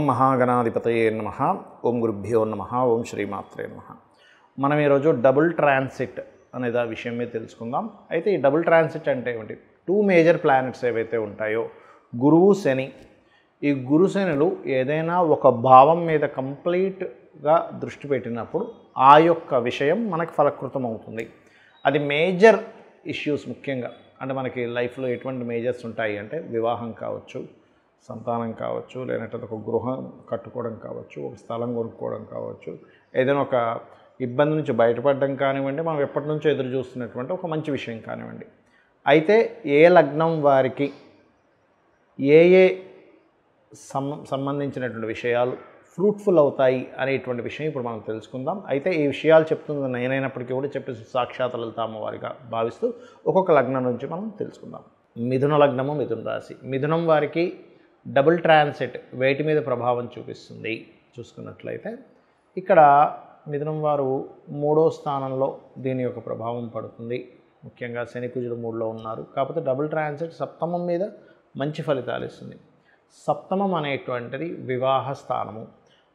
మహాగణాధిపతయే నమః. ఓం గురుభ్యో నమః. ఓం శ్రీమాత్రే నమః. మనం ఈరోజు డబుల్ ట్రాన్సిట్ అనేది ఆ విషయం మీద తెలుసుకుందాం. అయితే ఈ డబుల్ ట్రాన్సిట్ అంటే ఏమిటి? టూ మేజర్ ప్లానెట్స్ ఏవైతే ఉంటాయో గురువు శని, ఈ గురు శనులు ఏదైనా ఒక భావం మీద కంప్లీట్గా దృష్టి పెట్టినప్పుడు ఆ యొక్క విషయం మనకు ఫలకృతం అవుతుంది. అది మేజర్ ఇష్యూస్ ముఖ్యంగా అంటే మనకి లైఫ్లో ఎటువంటి మేజర్స్ ఉంటాయి అంటే వివాహం కావచ్చు, సంతానం కావచ్చు, లేదంటే ఒక గృహం కట్టుకోవడం కావచ్చు, ఒక స్థలం కొనుక్కోవడం కావచ్చు, ఏదైనా ఒక ఇబ్బంది నుంచి బయటపడడం కానివ్వండి, మనం ఎప్పటి నుంచో ఎదురు చూస్తున్నటువంటి ఒక మంచి విషయం కానివ్వండి. అయితే ఏ లగ్నం వారికి ఏ ఏ సంబంధించినటువంటి విషయాలు ఫ్రూట్ఫుల్ అవుతాయి అనేటువంటి విషయం ఇప్పుడు మనం తెలుసుకుందాం. అయితే ఈ విషయాలు చెప్తుంది నేనైనప్పటికీ కూడా చెప్పేసి సాక్షాత్ లలిత అమ్మవారిగా భావిస్తూ ఒక్కొక్క లగ్నం నుంచి మనం తెలుసుకుందాం. మిథున లగ్నము, మిథున రాశి. మిథునం వారికి డబుల్ ట్రాన్సిట్ వేటి మీద ప్రభావం చూపిస్తుంది చూసుకున్నట్లయితే ఇక్కడ మిథునం వారు 3వ స్థానంలో దీని యొక్క ప్రభావం పడుతుంది. ముఖ్యంగా శని కుజుడు 3లో ఉన్నారు. కాకపోతే డబుల్ ట్రాన్సిట్ సప్తమం మీద మంచి ఫలితాలు ఇస్తుంది. సప్తమం అనేటువంటిది వివాహ స్థానము.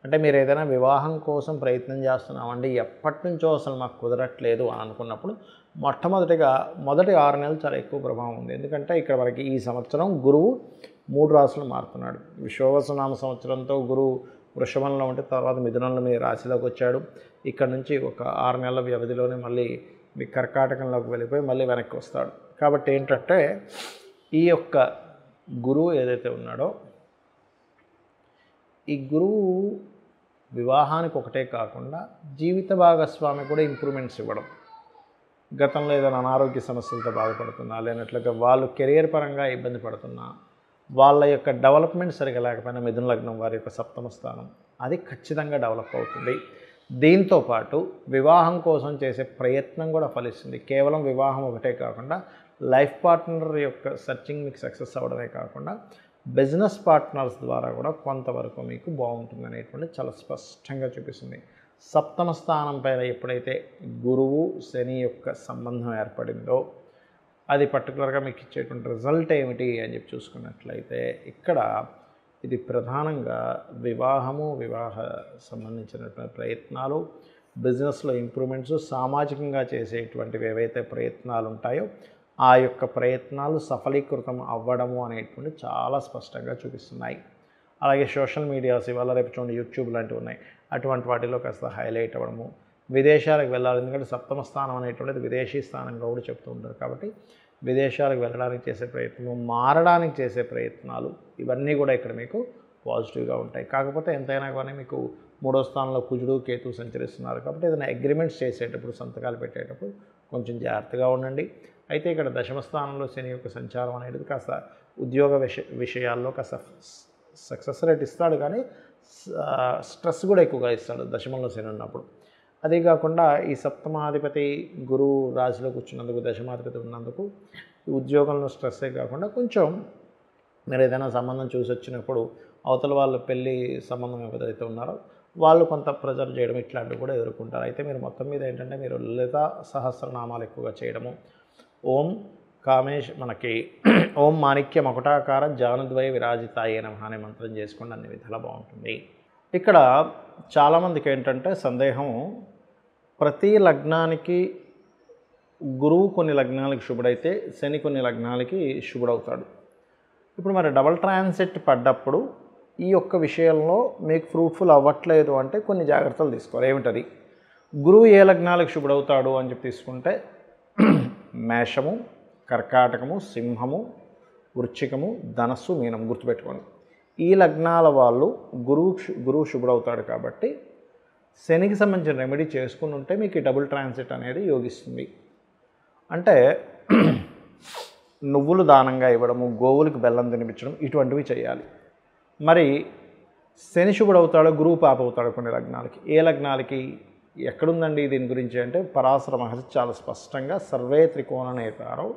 అంటే మీరు ఏదైనా వివాహం కోసం ప్రయత్నం చేస్తున్నామండి, ఎప్పటి నుంచో అసలు మాకు కుదరట్లేదు అని అనుకున్నప్పుడు మొదటి 6 నెలలు చాలా ఎక్కువ ప్రభావం ఉంది. ఎందుకంటే ఇక్కడ మనకి ఈ సంవత్సరం గురువు 3 రాశులు మారుతున్నాడు. విశ్వవసునామ సంవత్సరంతో గురువు వృషభంలో ఉంటే తర్వాత మిథునంలో మీ రాశిలోకి వచ్చాడు. ఇక్కడ నుంచి ఒక 6 నెలల వ్యవధిలోనే మళ్ళీ మీ కర్కాటకంలోకి వెళ్ళిపోయి మళ్ళీ వెనక్కి వస్తాడు. కాబట్టి ఏంటంటే ఈ యొక్క గురువు ఏదైతే ఉన్నాడో ఈ గురువు వివాహానికి ఒకటే కాకుండా జీవిత భాగస్వామి కూడా ఇంప్రూవ్మెంట్స్ ఇవ్వడం, గతంలో ఏదైనా అనారోగ్య సమస్యలతో బాధపడుతున్నా, లేనట్లుగా వాళ్ళు కెరియర్ పరంగా ఇబ్బంది పడుతున్నా, వాళ్ళ యొక్క డెవలప్మెంట్ సరిగా లేకపోయినా మిథున లగ్నం వారి యొక్క సప్తమ స్థానం అది ఖచ్చితంగా డెవలప్ అవుతుంది. దీంతోపాటు వివాహం కోసం చేసే ప్రయత్నం కూడా ఫలిస్తుంది. కేవలం వివాహం ఒకటే కాకుండా లైఫ్ పార్ట్నర్ యొక్క సెర్చింగ్ మీకు సక్సెస్ అవ్వడమే కాకుండా బిజినెస్ పార్ట్నర్స్ ద్వారా కూడా కొంతవరకు మీకు బాగుంటుంది అనేటువంటి చాలా స్పష్టంగా చూపిస్తుంది. సప్తమ స్థానం పైన ఎప్పుడైతే గురువు శని యొక్క సంబంధం ఏర్పడిందో అది పర్టికులర్గా మీకు ఇచ్చేటువంటి రిజల్ట్ ఏమిటి అని చెప్పి చూసుకున్నట్లయితే ఇక్కడ ఇది ప్రధానంగా వివాహ సంబంధించినటువంటి ప్రయత్నాలు, బిజినెస్లో ఇంప్రూవ్మెంట్స్, సామాజికంగా చేసేటువంటివి ఏవైతే ప్రయత్నాలు ఉంటాయో ఆ యొక్క ప్రయత్నాలు సఫలీకృతం అవ్వడము అనేటువంటి చాలా స్పష్టంగా చూపిస్తున్నాయి. అలాగే సోషల్ మీడియాస్ ఇవాళ రేపు చూడండి యూట్యూబ్ లాంటివి ఉన్నాయి, అటువంటి వాటిలో కాస్త హైలైట్ అవ్వడము, విదేశాలకు వెళ్ళాలి. ఎందుకంటే సప్తమ స్థానం అనేటువంటిది విదేశీ స్థానంగా కూడా చెప్తూ ఉంటారు. కాబట్టి విదేశాలకు వెళ్ళడానికి చేసే ప్రయత్నం, మారడానికి చేసే ప్రయత్నాలు ఇవన్నీ కూడా ఇక్కడ మీకు పాజిటివ్గా ఉంటాయి. కాకపోతే ఎంతైనా కానీ మీకు 3వ స్థానంలో కుజుడు కేతు సంచరిస్తున్నారు. కాబట్టి ఏదైనా అగ్రిమెంట్స్ చేసేటప్పుడు, సంతకాలు పెట్టేటప్పుడు కొంచెం జాగ్రత్తగా ఉండండి. అయితే ఇక్కడ దశమ స్థానంలో శని యొక్క సంచారం అనేది కాస్త ఉద్యోగ విషయాల్లో కాస్త సక్సెస్ రేట్ ఇస్తాడు, కానీ స్ట్రెస్ కూడా ఎక్కువగా ఇస్తాడు దశమంలో శని ఉన్నప్పుడు. అదే కాకుండా ఈ సప్తమాధిపతి గురువు రాశిలో కూర్చున్నందుకు, దశమాధిపతి ఉన్నందుకు ఈ ఉద్యోగంలో స్ట్రెస్సే కాకుండా కొంచెం మీరు ఏదైనా సంబంధం చూసి వచ్చినప్పుడు అవతల వాళ్ళు పెళ్ళి సంబంధం ఏదైతే ఉన్నారో వాళ్ళు కొంత ప్రెజర్ చేయడం ఇట్లాంటివి కూడా ఎదుర్కొంటారు. అయితే మీరు మొత్తం మీద ఏంటంటే మీరు లలితా సహస్రనామాలు ఎక్కువగా చేయడము, ఓం ఓం మాణిక్య మకుటాకార జానుద్వయ విరాజితాయే నమః అనే మంత్రం చేసుకోండి, అన్ని విధాలా బాగుంటుంది. ఇక్కడ చాలామందికి ఏంటంటే సందేహం, ప్రతి లగ్నానికి గురువు కొన్ని లగ్నాలకి శుభుడైతే శని కొన్ని లగ్నాలకి శుభుడవుతాడు. ఇప్పుడు మరి డబల్ ట్రాన్సిట్ పడ్డప్పుడు ఈ యొక్క విషయంలో మీకు ఫ్రూట్ఫుల్ అవ్వట్లేదు అంటే కొన్ని జాగ్రత్తలు తీసుకోవాలి. ఏమిటది? గురువు ఏ లగ్నాలకు శుభుడవుతాడు అని చెప్పి తీసుకుంటే మేషము, కర్కాటకము, సింహము, వృశ్చికము, ధనస్సు, మీనం గుర్తుపెట్టుకోండి. ఈ లగ్నాల వాళ్ళు గురువు శుభుడవుతాడు. కాబట్టి శనికి సంబంధించిన రెమెడీ చేసుకుని ఉంటే మీకు ఈ డబుల్ ట్రాన్సిట్ అనేది యోగిస్తుంది. అంటే నువ్వులు దానంగా ఇవ్వడము, గోవులకు బెల్లం తినిపించడం ఇటువంటివి చేయాలి. మరి శని శుభుడవుతాడో గురువు పాప అవుతాడు కొన్ని లగ్నాలకి. ఏ లగ్నాలకి ఎక్కడుందండి దీని గురించి అంటే పరాశర మహర్షి చాలా స్పష్టంగా సర్వే త్రికోణ నేతారో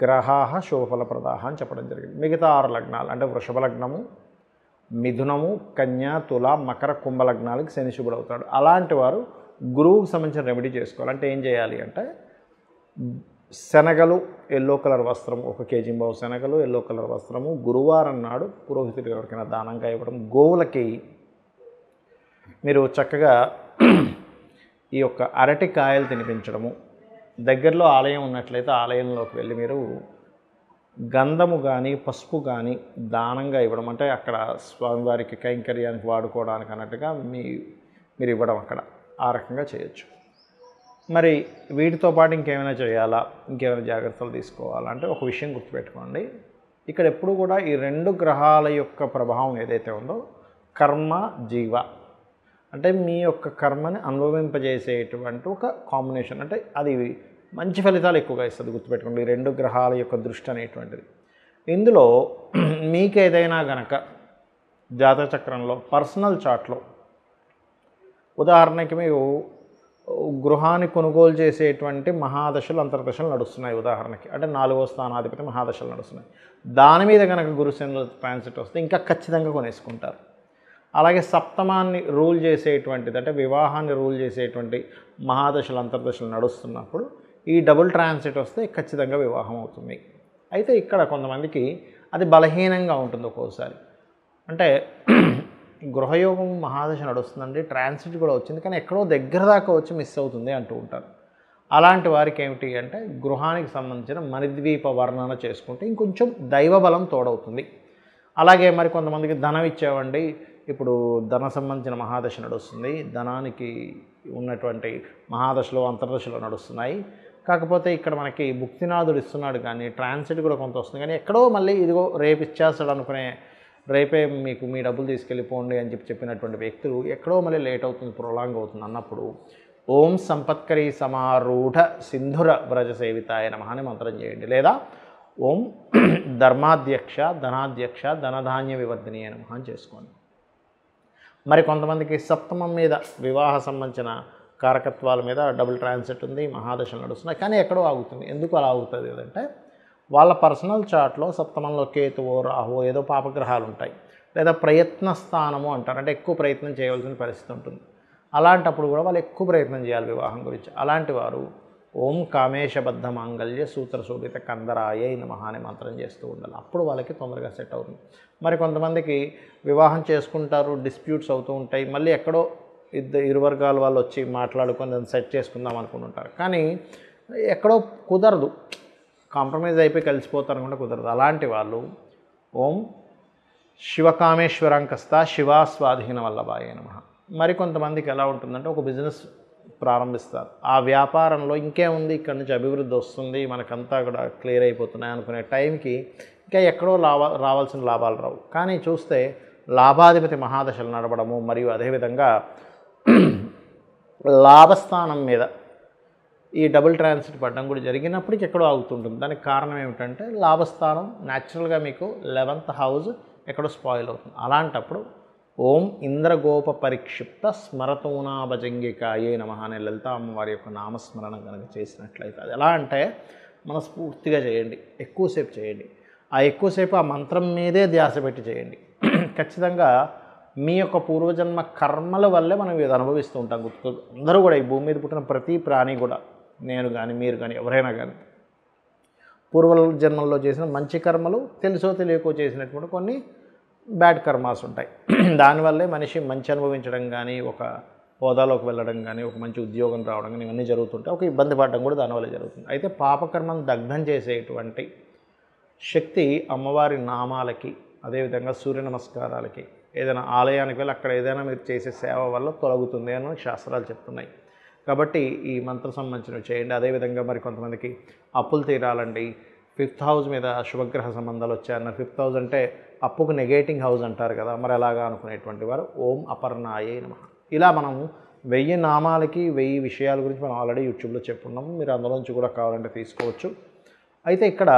గ్రహాః శుభఫలప్రదాః అని చెప్పడం జరిగింది. మిగతా 6 లగ్నాలు అంటే వృషభ లగ్నము, మిథునము, కన్యా, తుల, మకర, కుంభ లగ్నాలకి శని శుభుడవుతాడు. అలాంటి వారు గురువుకు సంబంధించిన రెమెడీ చేసుకోవాలి. అంటే ఏం చేయాలి అంటే శనగలు ఎల్లో కలర్ వస్త్రము, 1 కేజీ శనగలు ఎల్లో కలర్ వస్త్రము గురువారం నాడు పురోహితుడికి ఎవరికైనా దానంగా ఇవ్వడం. గోవులకి మీరు చక్కగా ఈ యొక్క అరటి కాయలు తినిపించడము. దగ్గరలో ఆలయం ఉన్నట్లయితే ఆలయంలోకి వెళ్ళి మీరు గంధము కానీ పసుపు కానీ దానంగా ఇవ్వడం, అంటే అక్కడ స్వామివారికి కైంకర్యానికి వాడుకోవడానికి అన్నట్టుగా మీరు ఇవ్వడం అక్కడ ఆ రకంగా చేయొచ్చు. మరి వీటితో పాటు ఇంకేమైనా చేయాలా, ఇంకేమైనా జాగ్రత్తలు తీసుకోవాలా అంటే ఒక విషయం గుర్తుపెట్టుకోండి. ఇక్కడ ఎప్పుడు కూడా ఈ 2 గ్రహాల యొక్క ప్రభావం ఏదైతే ఉందో కర్మ జీవ అంటే మీ యొక్క కర్మని అనుభవింపజేసేటువంటి ఒక కాంబినేషన్, అంటే అది మంచి ఫలితాలు ఎక్కువగా ఇస్తుంది. గుర్తుపెట్టుకోండి, 2 గ్రహాల యొక్క దృష్టి అనేటువంటిది. ఇందులో మీకు ఏదైనా గనక జాతక చక్రంలో పర్సనల్ చార్ట్లో ఉదాహరణకి మీరు గృహాన్ని కొనుగోలు చేసేటువంటి మహాదశలు అంతర్దశలు నడుస్తున్నాయి ఉదాహరణకి, అంటే 4వ స్థానాధిపతి మహాదశలు నడుస్తున్నాయి. దాని మీద కనుక గురుశనుల ట్రాన్సిట్ వస్తే ఇంకా ఖచ్చితంగా కొనేసుకుంటారు. అలాగే సప్తమాన్ని రూల్ చేసేటువంటిది, అంటే వివాహాన్ని రూల్ చేసేటువంటి మహాదశలు అంతర్దశలు నడుస్తున్నప్పుడు ఈ డబుల్ ట్రాన్సిట్ వస్తే ఖచ్చితంగా వివాహం అవుతుంది. అయితే ఇక్కడ కొంతమందికి అది బలహీనంగా ఉంటుంది ఒక్కోసారి. అంటే గృహయోగం మహాదశ నడుస్తుందండి, ట్రాన్సిట్ కూడా వచ్చింది, కానీ ఎక్కడో దగ్గర దాకా వచ్చి మిస్ అవుతుంది అంటూ ఉంటారు. అలాంటి వారికి ఏమిటి అంటే గృహానికి సంబంధించిన మణిద్వీప వర్ణన చేసుకుంటే ఇంకొంచెం దైవబలం తోడవుతుంది. అలాగే మరి కొంతమందికి ధనం ఇచ్చేవండి, ఇప్పుడు ధన సంబంధించిన మహాదశ నడుస్తుంది, ధనానికి ఉన్నటువంటి మహాదశలో అంతర్దశలో నడుస్తున్నాయి. కాకపోతే ఇక్కడ మనకి భుక్తినాథుడు ఇస్తున్నాడు కానీ ట్రాన్సిట్ కూడా కొంత వస్తుంది, కానీ ఎక్కడో మళ్ళీ ఇదిగో రేపు ఇచ్చేస్తాడు అనుకునే, రేపే మీకు మీ డబ్బులు తీసుకెళ్ళిపోండి అని చెప్పినటువంటి వ్యక్తులు ఎక్కడో మళ్ళీ లేట్ అవుతుంది, ప్రొలాంగ్ అవుతుంది అన్నప్పుడు ఓం సంపత్కరీ సమారూఢ సింధుర వ్రజ సేవితాయ నమః అని మంత్రం చేయండి. లేదా ఓం ధర్మాధ్యక్ష ధనాధ్యక్ష ధనధాన్య వివర్ధిని నమః అని చేసుకోండి. మరి కొంతమందికి సప్తమం మీద వివాహ సంబంధించిన కారకత్వాల మీద డబుల్ ట్రాన్సిట్ ఉంది, మహాదశలు నడుస్తున్నాయి, కానీ ఎక్కడో ఆగుతుంది. ఎందుకు అలా అవుతుంది అంటే వాళ్ళ పర్సనల్ చార్ట్లో సప్తమంలో కేతువో రాహువో ఏదో పాపగ్రహాలు ఉంటాయి, లేదా ప్రయత్న స్థానము అంటారు, అంటే ఎక్కువ ప్రయత్నం చేయవలసిన పరిస్థితి ఉంటుంది. అలాంటప్పుడు కూడా వాళ్ళు ఎక్కువ ప్రయత్నం చేయాలి వివాహం గురించి. అలాంటి వారు ఓం కామేశబద్ధ మాంగళ్య సూత్ర శోభిత కందరాయ నమః అనే మంత్రం చేస్తూ ఉండాలి. అప్పుడు వాళ్ళకి తొందరగా సెట్ అవుతుంది. మరి కొంతమందికి వివాహం చేసుకుంటారు, డిస్ప్యూట్స్ అవుతూ ఉంటాయి, మళ్ళీ ఎక్కడో ఇరు వర్గాల వాళ్ళు వచ్చి మాట్లాడుకొని దాన్ని సెట్ చేసుకుందాం అనుకుంటుంటారు, కానీ ఎక్కడో కుదరదు, కాంప్రమైజ్ అయిపోయి కలిసిపోతారు అనుకుంటే కుదరదు. అలాంటి వాళ్ళు ఓం శివకామేశ్వరాంకస్త శివాస్వాధీన వల్లభాయ నమః. మరి కొంతమందికి ఎలా ఉంటుందంటే ఒక బిజినెస్ ప్రారంభిస్తారు, ఆ వ్యాపారంలో ఇంకేముంది ఇక్కడ నుంచి అభివృద్ధి వస్తుంది, మనకంతా కూడా క్లియర్ అయిపోతున్నాయి అనుకునే టైంకి ఇంకా ఎక్కడో రావాల్సిన లాభాలు రావు. కానీ చూస్తే లాభాధిపతి మహాదశలు నడవడము మరియు అదేవిధంగా లాభస్థానం మీద ఈ డబుల్ ట్రాన్సిట్ పడడం కూడా జరిగినప్పటికీ ఎక్కడో ఆగుతుంటుంది. దానికి కారణం ఏమిటంటే లాభస్థానం న్యాచురల్గా మీకు 11th హౌస్ ఎక్కడో స్పాయిల్ అవుతుంది. అలాంటప్పుడు ఓం ఇంద్రగోప పరిక్షిప్త స్మరతూనాభజంగికాయే నమః అనే లలిత అమ్మవారి యొక్క నామస్మరణ కనుక చేసినట్లయితే అది ఎలా అంటే మనస్ఫూర్తిగా చేయండి, ఎక్కువసేపు చేయండి. ఆ ఎక్కువసేపు ఆ మంత్రం మీదే ధ్యాస పెట్టి చేయండి. ఖచ్చితంగా మీ యొక్క పూర్వజన్మ కర్మల వల్లే మనం ఇది అనుభవిస్తూ ఉంటాం. అందరూ కూడా ఈ భూమి మీద పుట్టిన ప్రతి ప్రాణి కూడా, నేను కానీ మీరు కానీ ఎవరైనా కానీ పూర్వజన్మల్లో చేసిన మంచి కర్మలు తెలుసో తెలియకో చేసినటువంటి కొన్ని బ్యాడ్ కర్మాస్ ఉంటాయి. దానివల్లే మనిషి మంచి అనుభవించడం కానీ, ఒక హోదాలోకి వెళ్ళడం కానీ, ఒక మంచి ఉద్యోగం రావడం కానీ ఇవన్నీ జరుగుతుంటాయి. ఒక ఇబ్బంది పడడం కూడా దానివల్ల జరుగుతుంది. అయితే పాపకర్మను దగ్ధం చేసేటువంటి శక్తి అమ్మవారి నామాలకి, అదేవిధంగా సూర్య నమస్కారాలకి, ఏదైనా ఆలయానికి వెళ్ళి అక్కడ ఏదైనా మీరు చేసే సేవ వల్ల తొలగుతుంది అని శాస్త్రాలు చెప్తున్నాయి. కాబట్టి ఈ మంత్రం సంబంధించినవి చేయండి. అదేవిధంగా మరి కొంతమందికి అప్పులు తీరాలండి, 5th హౌస్ మీద శుభగ్రహ సంబంధాలు వచ్చాయన్న 5th హౌస్ అంటే అప్పుకు నెగేటింగ్ హౌస్ అంటారు కదా, మరి అలాగా అనుకునేటువంటి వారు ఓం అపర్ణాయే నమః. ఇలా మనం 1000 నామాలకి 1000 విషయాల గురించి మనం ఆల్రెడీ యూట్యూబ్లో చెప్పుకున్నాము, మీరు అందులోంచి కూడా కావాలంటే తీసుకోవచ్చు. అయితే ఇక్కడ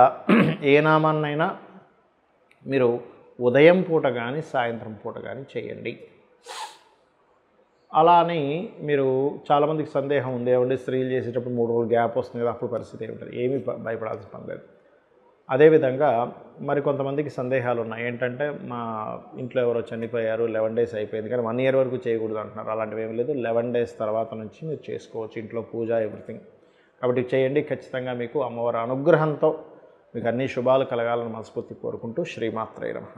ఏ నామాన్నైనా మీరు ఉదయం పూట కానీ సాయంత్రం పూట కానీ చేయండి. అలా అని మీరు చాలామందికి సందేహం ఉంది, ఏమంటే స్త్రీలు చేసేటప్పుడు 3 రోజులు గ్యాప్ వస్తుంది కదా, అప్పుడు పరిస్థితి ఏమిటంటే ఏమీ భయపడాల్సిన పని లేదు. అదేవిధంగా మరి కొంతమందికి సందేహాలు ఉన్నాయి, ఏంటంటే మా ఇంట్లో ఎవరో చనిపోయారు, 11 days అయిపోయింది కానీ 1 year వరకు చేయకూడదు అంటున్నారు. అలాంటివి ఏమీ లేదు, 11 days తర్వాత నుంచి మీరు చేసుకోవచ్చు ఇంట్లో పూజ ఎవ్రీథింగ్. కాబట్టి చేయండి, ఖచ్చితంగా మీకు అమ్మవారి అనుగ్రహంతో మీకు అన్ని శుభాలు కలగాలని మనస్ఫూర్తి కోరుకుంటూ శ్రీమాత్రే నమః.